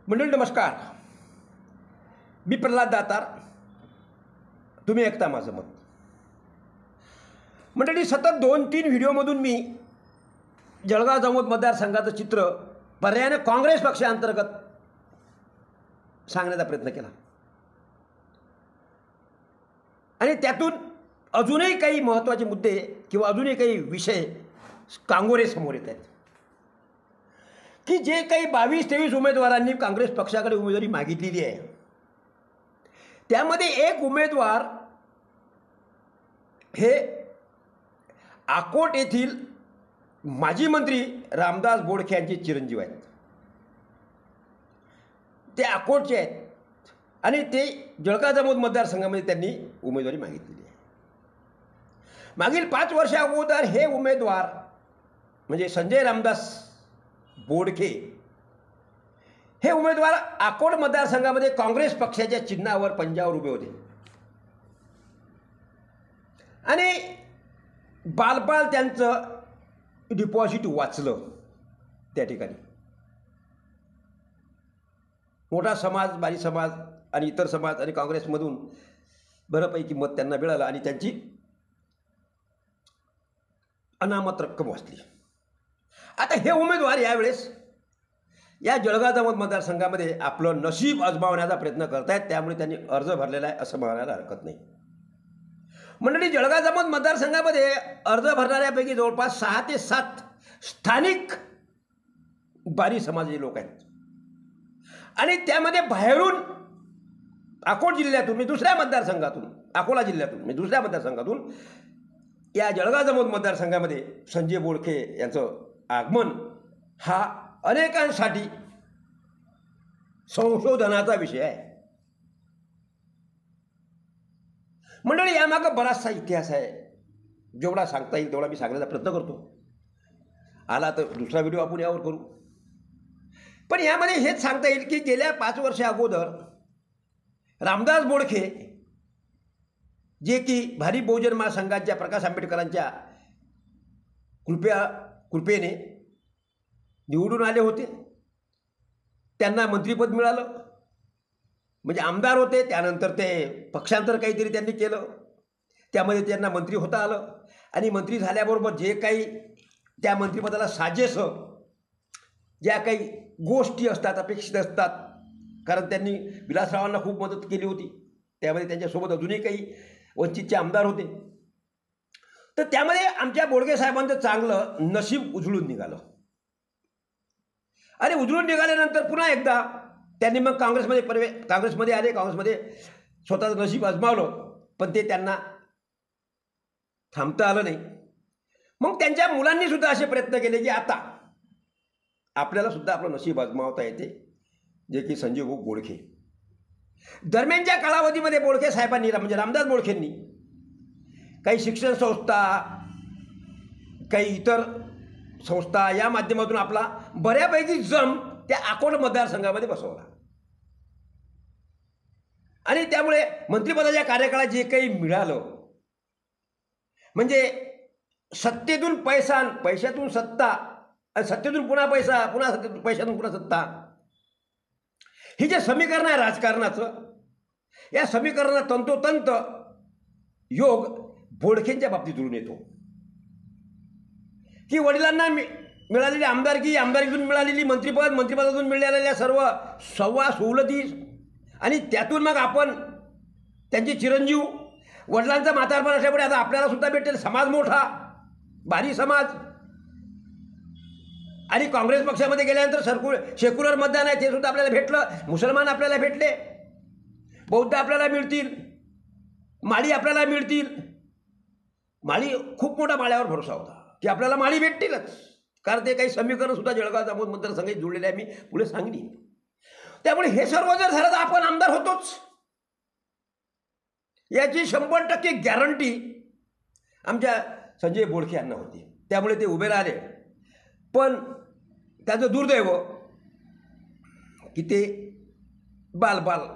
मंडळी नमस्कार. मी प्रल्हाद दातार. तुम्ही ऐकता माझं मत. मंडळी सतत 2-3 व्हिडिओमधून मी जळगाव जामोद मतदारसंघाचं चित्र पर्यायाने काँग्रेस पक्षांतर्गत सांगण्याचा प्रयत्न केला आणि त्यातून अजूनही काही महत्त्वाचे मुद्दे किंवा अजूनही काही विषय काँग्रेस समोर येत आहेत की जे काही 22-23 उमेदवारांनी काँग्रेस पक्षाकडे उमेदवारी मागितलेली आहे त्यामध्ये एक उमेदवार हे अकोट येथील माजी मंत्री रामदास बोडखे यांचे चिरंजीव आहेत. ते अकोटचे आहेत आणि ते जळगाव जामोद मतदारसंघामध्ये त्यांनी उमेदवारी मागितलेली आहे. मागील 5 वर्षा अगोदर हे उमेदवार म्हणजे संजय रामदास बोडखे हे उमेदवार अकोट मतदारसंघामध्ये काँग्रेस पक्षाच्या चिन्हावर पंजावर उभे होते आणि बालबाल त्यांचं डिपॉझिट वाचलं. त्या ठिकाणी मोठा समाज, बारी समाज आणि इतर समाज आणि काँग्रेसमधून बऱ्यापैकी मत त्यांना मिळालं आणि त्यांची अनामत रक्कम वाचली. आता हे उमेदवार यावेळेस या जळगाव जामोद मतदारसंघामध्ये आपलं नशीब आजमावण्याचा प्रयत्न करत आहेत. त्यामुळे त्यांनी अर्ज भरलेला आहे असं म्हणायला हरकत नाही. मंडळी, जळगाव जामोद मतदारसंघामध्ये अर्ज भरणाऱ्यापैकी जवळपास 6 ते 7 स्थानिक बारी समाजाचे लोक आहेत आणि त्यामध्ये बाहेरून अकोट जिल्ह्यातून मी दुसऱ्या मतदारसंघातून, अकोला जिल्ह्यातून मी दुसऱ्या मतदारसंघातून या जळगाव जामोद मतदारसंघामध्ये संजय बोडखे यांचं आगमन हा अनेकांसाठी संशोधनाचा विषय आहे. मंडळी, यामागं बराचसा इतिहास आहे. जेवढा सांगता येईल तेवढा मी सांगण्याचा प्रयत्न करतो. आला तर दुसरा व्हिडिओ आपण यावर करू. पण यामध्ये हेच सांगता येईल की गेल्या 5 वर्षा अगोदर रामदास बोडखे जे की भारी बहुजन महासंघाच्या प्रकाश आंबेडकरांच्या कृपेने निवडून आले होते. त्यांना मंत्रिपद मिळालं, म्हणजे आमदार होते. त्यानंतर ते पक्षांतर काहीतरी त्यांनी केलं, त्यामध्ये त्यांना मंत्री होता आलं आणि मंत्री झाल्याबरोबर जे काही त्या मंत्रिपदाला साजेस ज्या काही गोष्टी असतात, अपेक्षित असतात, कारण त्यांनी विलासरावांना खूप मदत केली होती, त्यामध्ये त्यांच्यासोबत अजूनही काही वंचितचे आमदार होते. तर त्यामध्ये आमच्या बोडके साहेबांचं चांगलं नशीब उजळून निघालं आणि उजळून निघाल्यानंतर पुन्हा एकदा त्यांनी मग काँग्रेसमध्ये आले. काँग्रेसमध्ये स्वतःचं नशीब आजमावलं, पण ते त्यांना थांबता आलं नाही. मग त्यांच्या मुलांनी सुद्धा असे प्रयत्न केले की आता आपल्याला सुद्धा आपलं नशीब आजमावता येते, जे की संजय भाऊ बोडखे. दरम्यानच्या कालावधीमध्ये बोडखे साहेबांनी म्हणजे रामदास बोडखेंनी काही शिक्षण संस्था, काही इतर संस्था या माध्यमातून आपला बऱ्यापैकी जम त्या अकोट मतदारसंघामध्ये बसवला आणि त्यामुळे मंत्रिपदाच्या कार्यकाळात जे काही मिळालं म्हणजे सत्तेतून पैसा, पैशातून सत्ता आणि सत्तेतून पुन्हा पैसा, पुन्हा पैशातून पुन्हा सत्ता, हे जे समीकरण आहे राजकारणाचं, या समीकरणात तंतोतंत योग बोडखेंच्या बाबतीत जुळून येतो की वडिलांना मिळालेली आमदारकीतून मिळालेली मंत्रिपद, मंत्रिपदातून मिळालेल्या सर्व सवलती आणि त्यातून मग आपण त्यांचे चिरंजीव, वडिलांचा म्हातारपण असल्यामुळे आता आपल्याला सुद्धा भेटेल समाज, मोठा भारी समाज. आणि काँग्रेस पक्षामध्ये गेल्यानंतर सेक्युलर मतदान आहे ते सुद्धा आपल्याला भेटलं. मुसलमान आपल्याला भेटले, बौद्ध आपल्याला मिळतील, माळी आपल्याला मिळतील. माळी खूप मोठा माळ्यावर भरोसा होता की आपल्याला माळी भेटतीलच, कारण ते काही समीकरण सुद्धा जळगाव जामोद मतदारसंघात जुळलेले आहे, मी पुढे सांगली. त्यामुळे हे सर्व जर झालं तर आपण आमदार होतोच याची 100% गॅरंटी आमच्या संजय बोडखे यांना होती. त्यामुळे ते उभे राहिले. पण त्याचं दुर्दैव की ते बालबाल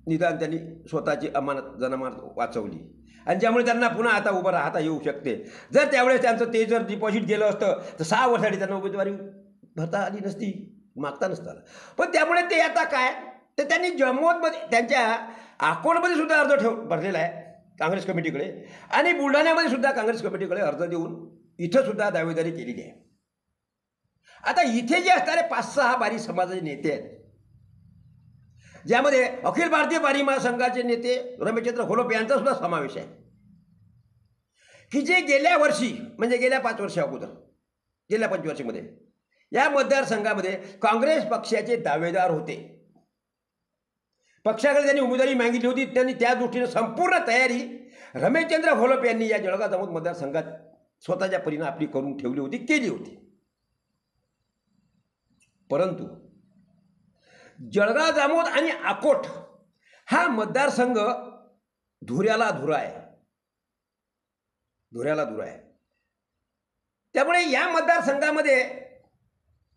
निदान त्यांनी स्वतःची जनामात वाचवली आणि ज्यामुळे त्यांना पुन्हा आता उभं राहता येऊ शकते. जर त्यावेळेस त्यांचं ते जर डिपॉझिट गेलं असतं तर 6 वर्षासाठी त्यांना उमेदवारी भरता आली नसती. मागता नसता आला. पण त्यामुळे ते आता काय, तर त्यांनी जम्मूमध्ये त्यांच्या अकोटमध्ये सुद्धा अर्ज भरलेला आहे काँग्रेस कमिटीकडे, आणि बुलढाण्यामध्ये सुद्धा काँग्रेस कमिटीकडे अर्ज देऊन इथं सुद्धा दावेदारी केलेली आहे. आता इथे जे असणारे 5-6 बारी समाजाचे नेते आहेत, ज्यामध्ये अखिल भारतीय बारी महासंघाचे नेते रमेशचंद्र घोलप यांचा सुद्धा समावेश आहे, की जे गेल्या वर्षी म्हणजे गेल्या 5 वर्षा अगोदर, गेल्या 25 या मतदारसंघामध्ये काँग्रेस पक्षाचे दावेदार होते. पक्षाकडे त्यांनी उमेदवारी मागितली होती. त्यांनी त्या दृष्टीने संपूर्ण तयारी रमेशचंद्र घोलप यांनी या जळगाव जामोद मतदारसंघात स्वतःच्या परीने आपली करून ठेवली होती, केली होती. परंतु जळगाव जामोद आणि अकोट हा मतदारसंघ धुऱ्याला धुरा आहे, धुऱ्याला धुरा आहे. त्यामुळे या मतदारसंघामध्ये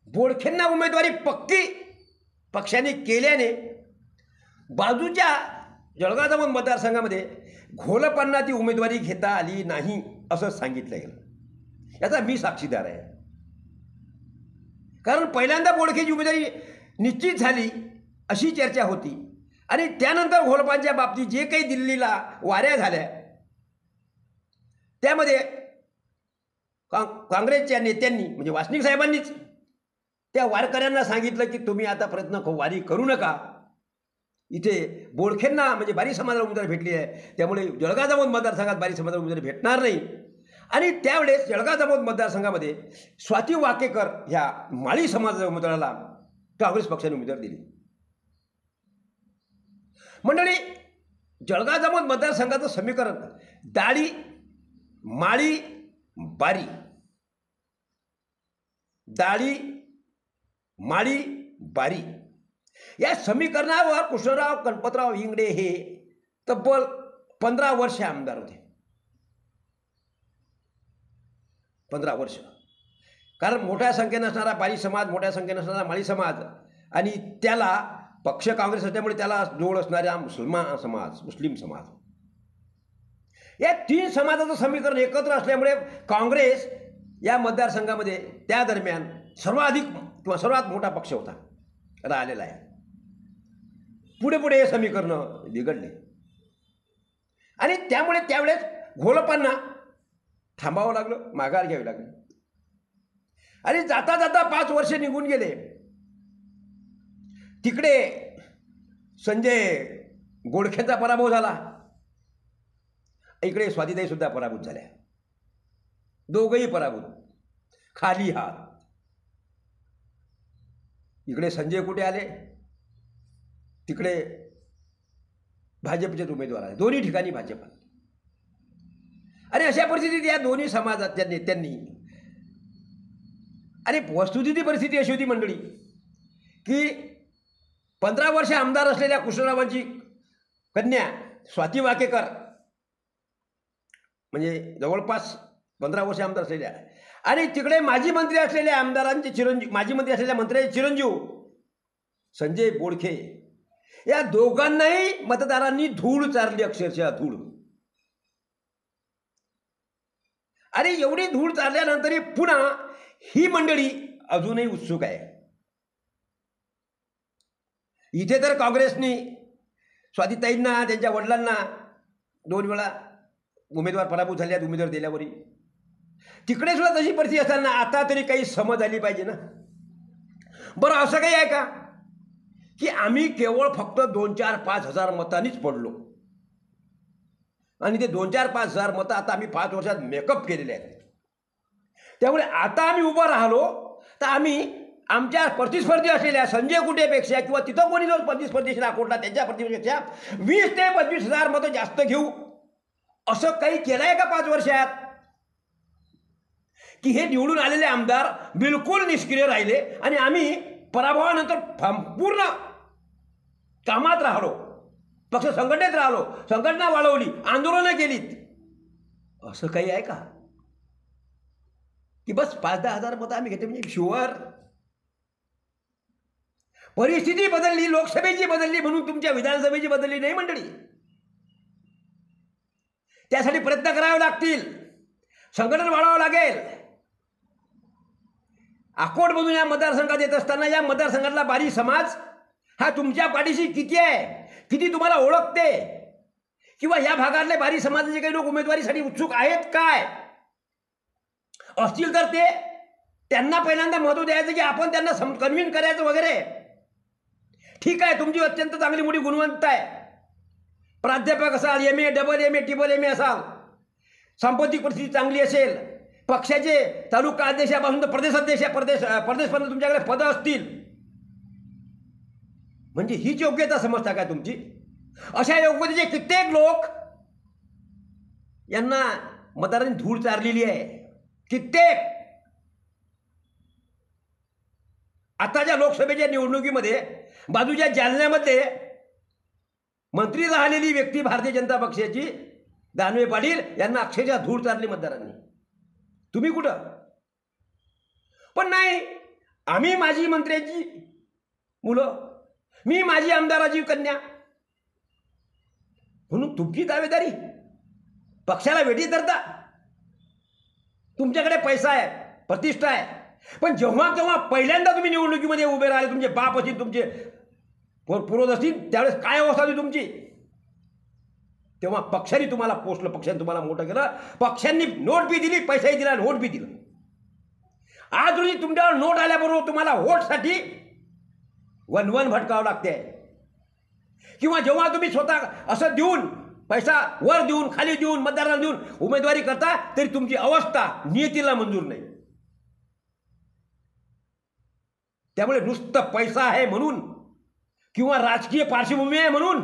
बोडखेंना उमेदवारी पक्की पक्षाने केल्याने बाजूच्या जळगाव जामोद मतदारसंघामध्ये घोलपांना ती उमेदवारी घेता आली नाही असं सांगितलं गेलं. याचा मी साक्षीदार आहे. कारण पहिल्यांदा बोडखेची उमेदवारी निश्चित झाली अशी चर्चा होती, आणि त्यानंतर घोलपांच्या बाबतीत जे काही दिल्लीला वाऱ्या झाल्या त्यामध्ये काँग्रेसच्या नेत्यांनी म्हणजे वासनिक साहेबांनीच त्या वारकऱ्यांना सांगितलं की तुम्ही आता प्रयत्न वारी करू नका, इथे बोडखेंना म्हणजे बारी समाजाला उमेदवारी भेटली आहे, त्यामुळे जळगाव जामोद मतदारसंघात बारी समाजाला उमेदवारी भेटणार नाही. आणि त्यावेळेस जळगाव जामोद मतदारसंघामध्ये स्वाती वाकेकर ह्या माळी समाजाच्या उमेदवाराला काँग्रेस पक्षाने उमेदवार दिली. मंडळी, जळगाव जामोद मतदारसंघाचं समीकरण दाढी माळी बारी, दाढी माळी बारी या समीकरणावर कृष्णराव गणपतराव इंगडे हे तब्बल 15 वर्षे आमदार होते. 15 वर्ष. कारण मोठ्या संख्येने असणारा बारी समाज, मोठ्या संख्येने असणारा माळी समाज, आणि त्याला पक्ष काँग्रेस असल्यामुळे त्याला जोड असणारा मुस्लिम समाज, या 3 समाजाचं समीकरण एकत्र असल्यामुळे काँग्रेस या मतदारसंघामध्ये त्या दरम्यान सर्वाधिक किंवा सर्वात मोठा पक्ष होता राहिलेला आहे. पुढे पुढे हे समीकरण बिघडले, आणि त्यामुळे त्यावेळेस घोलपांना थांबावं लागलं, माघार घ्यावी लागली. आणि जाता जाता 5 वर्ष निघून गेले. तिकडे संजय गोडखेंचा पराभव झाला, इकडे स्वातीताई सुद्धा पराभूत झाल्या. दोघंही पराभूत, खाली हात. इकडे संजय कुठे आले, तिकडे भाजपचेच उमेदवार आले, दोन्ही ठिकाणी भाजप. आणि अशा परिस्थितीत या दोन्ही समाजाच्या नेत्यांनी, आणि वस्तुस्थिती परिस्थिती अशी होती मंडळी की 15 वर्ष आमदार असलेल्या कृष्णरावांची कन्या स्वाती वाकेकर, म्हणजे जवळपास 15 वर्ष आमदार असलेल्या, आणि तिकडे माजी मंत्री असलेल्या आमदारांचे चिरंजीव, माजी मंत्री असलेल्या मंत्र्याचे चिरंजीव संजय बोडखे, या दोघांनाही मतदारांनी धूळ चारली, अक्षरशः धूळ. आणि एवढी धूळ चारल्यानंतरही पुन्हा ही मंडळी अजूनही उत्सुक आहे. इथे तर काँग्रेसनी स्वातीताईंना, त्यांच्या वडिलांना 2 वेळा उमेदवार पराभूत झाल्यात उमेदवार दिल्यावरही. तिकडे सुद्धा तशी परिस्थिती असताना आता तरी काही समज आली पाहिजे ना. बरं, असं काही आहे का की आम्ही केवळ फक्त 2-4-5 हजार मतांनीच पडलो, आणि ते 2-4-5 हजार मतं आता आम्ही 5 वर्षात मेकअप केलेले आहेत. त्यामुळे आता आम्ही उभं राहिलो तर आम्ही आमच्या प्रतिस्पर्धी असलेल्या संजय कुटेपेक्षा किंवा तिथं कोणी जो प्रतिस्पर्धी अकोटला त्यांच्या प्रतिस्पर्धीपेक्षा 20 ते 25 हजार मतं जास्त घेऊ, असं काही केलंय का 5 वर्षात? की हे निवडून आलेले आमदार बिलकुल निष्क्रिय राहिले आणि आम्ही पराभवानंतर संपूर्ण कामात राहिलो, पक्ष संघटनेत राहिलो, संघटना वाढवली, आंदोलनं केलीत. असं काही आहे का की बस 5-10 हजार मतं आम्ही घेतो म्हणजे शुअर? परिस्थिती बदलली, लोकसभेची बदलली म्हणून तुमच्या विधानसभेची बदलली नाही मंडळी. त्यासाठी प्रयत्न करावे लागतील, संघटन वाढवावं लागेल. अकोटमधून या मतदारसंघात येत असताना या मतदारसंघातला बारी समाज हा तुमच्या पाठीशी किती आहे, किती तुम्हाला ओळखते, किंवा या भागातले बारी समाजाचे काही लोक उमेदवारीसाठी उत्सुक आहेत काय असतील तर त्यांना पहिल्यांदा महत्त्व द्यायचं की आपण त्यांना कन्व्हिन्स करायचं वगैरे. ठीक आहे, तुमची अत्यंत चांगली मोठी गुणवत्ता आहे, प्राध्यापक असाल, MA, double MA, triple MA असाल, सांपत्तिक परिस्थिती चांगली असेल, पक्षाचे तालुका अध्यक्षापासून तर प्रदेशपर्यंत तुमच्याकडे पदं असतील, म्हणजे हीच योग्यता समजता काय तुमची? अशा योग्यतेचे कित्येक लोक यांना मतदारांनी धूळ चारलेली आहे, कित्येक. आताच्या लोकसभेच्या निवडणुकीमध्ये बाजूच्या जालन्यामध्ये मंत्री राहिलेली व्यक्ती भारतीय जनता पक्षाची दानवे पाटील यांना अक्षरशः धूळ चारली मतदारांनी. तुम्ही कुठं? पण नाही, आम्ही माजी मंत्र्यांची मुलं, मी माझी आमदाराची कन्या, म्हणून तुमची दावेदारी पक्षाला वेठी धरता. तुमच्याकडे पैसा आहे, प्रतिष्ठा आहे, पण जेव्हा केव्हा पहिल्यांदा तुम्ही निवडणुकीमध्ये उभे राहिले, तुमचे बाप असतील, तुमचे पूर्वज असतील, त्यावेळेस काय अवस्था होती तुमची? तेव्हा पक्षाने तुम्हाला पोचलं, पक्षाने तुम्हाला मोठं केलं, पक्षांनी नोट बी दिली, पैसाही दिला, नोट बी दिलं. आज रोजी तुमच्यावर नोट आल्याबरोबर तुम्हाला वोटसाठी वन भटकावं लागते. किंवा जेव्हा तुम्ही स्वतः असं देऊन, पैसा वर देऊन, खाली देऊन, मतदारांना देऊन उमेदवारी करता, तरी तुमची अवस्था नियतीला मंजूर नाही. त्यामुळे नुसतं पैसा आहे म्हणून किंवा राजकीय पार्श्वभूमी आहे म्हणून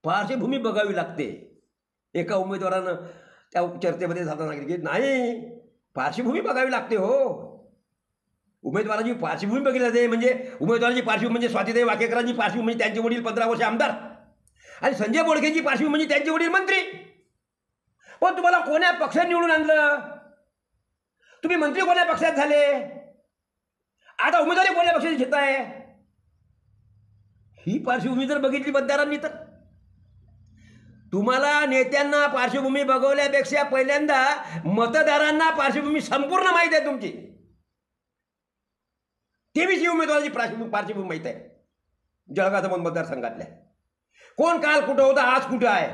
पार्श्वभूमी बघावी लागते. एका उमेदवारानं त्या चर्चेमध्ये जाताना सांगितलं की नाही, पार्श्वभूमी बघावी लागते. हो, उमेदवाराची पार्श्वभूमी बघितली जाते. म्हणजे उमेदवाराची पार्श्वभूमी म्हणजे स्वातीताई वाकेकरांची पार्श्वभूमी म्हणजे त्यांचे वडील 15 वर्ष आमदार, आणि संजय बोडखेंची पार्श्वभूमी म्हणजे त्यांचे वडील मंत्री. पण तुम्हाला कोण्या पक्षात निवडून आणलं? तुम्ही मंत्री कोण्या पक्षात झाले? आता उमेदवारी कोण्या पक्षाची घेताय? ही पार्श्वभूमी जर बघितली मतदारांनी तर तुम्हाला नेत्यांना पार्श्वभूमी बघवल्यापेक्षा पहिल्यांदा मतदारांना पार्श्वभूमी संपूर्ण माहीत आहे तुमची. तेवीस उमेदवाराची पार्श्वभूमी माहीत आहे जळगाव मतदारसंघातल्या. कोण काल कुठं होता, आज कुठं आहे,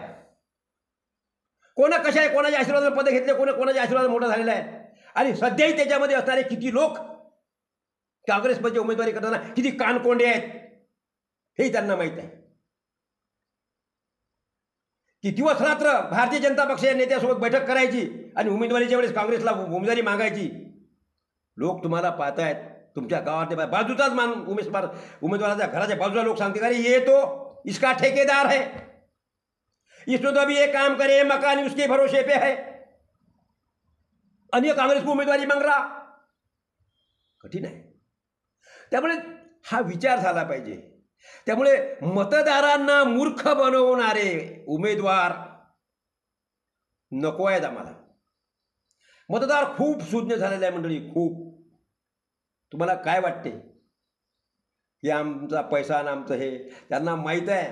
कोणा कशा आहे, कोणाच्या आशीर्वादाने पद घेतले, कोणाच्या आशीर्वादाने मोठं झालेलं आहे, आणि सध्याही त्याच्यामध्ये असणारे किती लोक काँग्रेसमध्ये उमेदवारी करताना किती कानकोंडे आहेत हेही त्यांना माहीत आहे. की दिवस रात्र भारतीय जनता पक्षाच्या नेत्यासोबत बैठक करायची आणि उमेदवारीच्या वेळेस काँग्रेसला उमेदवारी मागायची. लोक तुम्हाला पाहतायत, तुमच्या गावातल्या बाजूचाच उमेदवाराच्या घराच्या बाजूला लोक सांगते, अरे ये तो इसका ठेकेदार है, इसमें तो अभी ये काम करे, मकान उसके भरोसे पे है, अन्य कांग्रेस को उमेदवारी मांग रहा. कठीण आहे. त्यामुळे हा विचार झाला पाहिजे. त्यामुळे मतदारांना मूर्ख बनवणारे उमेदवार नको आहेत आम्हाला. मतदार खूप सुज्ञ झालेला आहे मंडळी, खूप. तुम्हाला काय वाटते की आमचा पैसा आणि आमचं हे, त्यांना माहीत आहे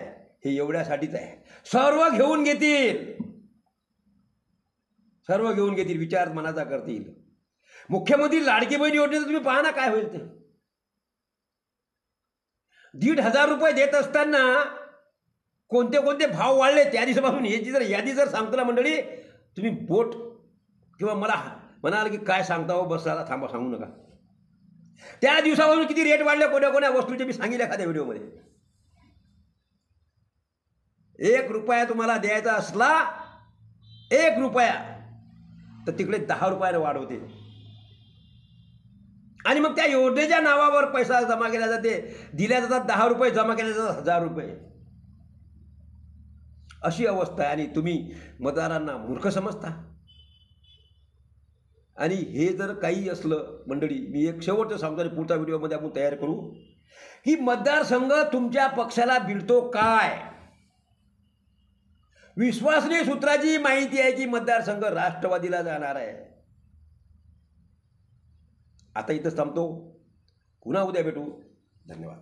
हे एवढ्यासाठीच आहे. सर्व घेऊन घेतील, विचार मनाचा करतील. मुख्यमंत्री लाडकी बहीण योजनेचं तुम्ही पहा ना काय होईल ते. 1,500 रुपये देत असताना कोणते कोणते भाव वाढले त्या दिवसापासून याची जर यादी जर सांगतो ना मंडळी, तुम्ही बोट किंवा मला म्हणाल की काय सांगता हो, बस आता थांबा, सांगू नका. त्या दिवसापासून किती रेट वाढले कोण्या वस्तूचे मी सांगितले एखाद्या व्हिडिओमध्ये. 1 रुपया तुम्हाला द्यायचा असला, 1 रुपया, तर तिकडे 10 रुपयाने वाढ होते. आणि मग त्या योजनेच्या नावावर पैसा जमा केला जाते, दिल्या जातात 10 रुपये, जमा केले जातात 1000 रुपये. अशी अवस्था आहे. आणि तुम्ही मतदारांना मूर्ख समजता. आणि हे जर काही असलं मंडळी, मी एक शेवटचं सांगतो आणि पुढच्या व्हिडिओमध्ये आपण तयार करू की मतदारसंघ तुमच्या पक्षाला भिडतो काय. विश्वासनीय सूत्राची माहिती आहे की मतदारसंघ राष्ट्रवादीला जाणार आहे. आता इथं थांबतो, पुन्हा उद्या भेटू. धन्यवाद.